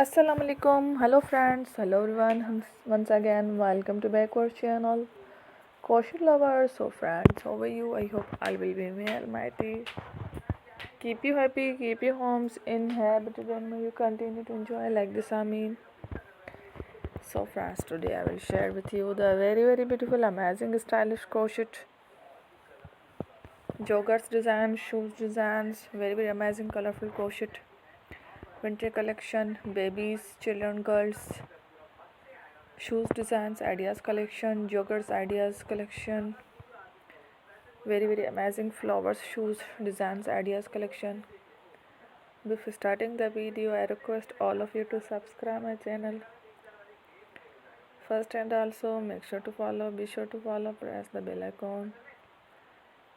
Assalamu alaikum. Hello friends. Hello everyone. Once again, welcome to back our channel. Crochet lovers. So friends, how are you? I hope all will be well, mighty. Keep you happy, keep your homes inhabited, and may you continue to enjoy like this. I mean. So friends, today I will share with you the very beautiful, amazing, stylish crochet joggers design, shoes designs, very amazing, colorful crochet winter collection, babies, children, girls. Shoes designs ideas collection, joggers ideas collection, very amazing flowers shoes designs ideas collection. Before starting the video, I request all of you to subscribe my channel first, and also be sure to follow, press the bell icon.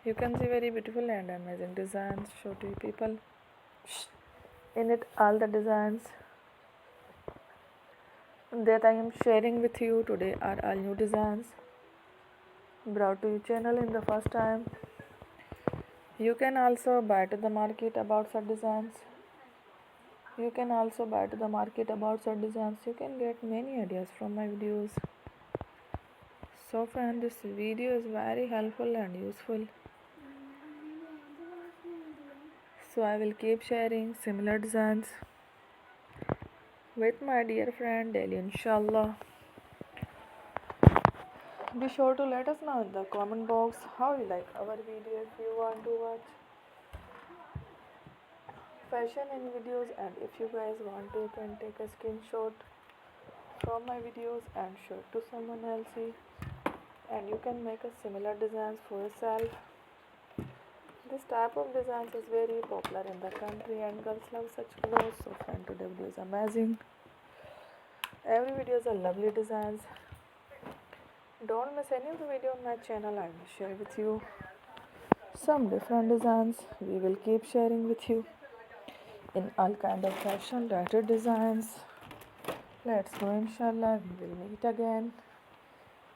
You can see very beautiful and amazing designs show to you people. In it, all the designs that I am sharing with you today are all new designs brought to your channel in the first time. You can also buy to the market about such designs. You can also buy to the market about such designs. You can get many ideas from my videos. So friend, this video is very helpful and useful. So I will keep sharing similar designs with my dear friend daily, inshallah. Be sure to let us know in the comment box how you like our video. If you want to watch fashion in videos, and if you guys want to, you can take a screenshot from my videos and show it to someone else, and you can make a similar designs for yourself. This type of designs is very popular in the country and girls love such clothes. So friend, today video is amazing. Every video is a lovely designs. Don't miss any of the video on my channel. I will share with you some different designs. We will keep sharing with you in all kind of fashion related designs. Let's go, inshallah. We will meet again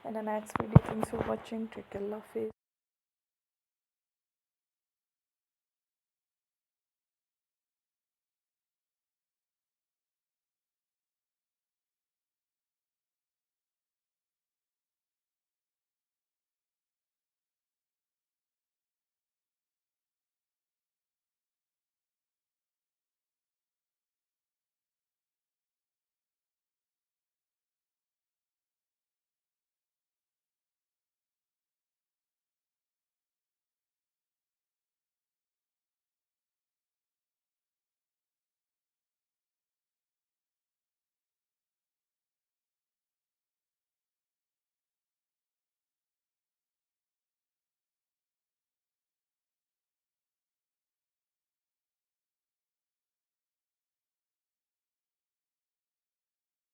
in the next video. Thanks for watching. Take care. Love.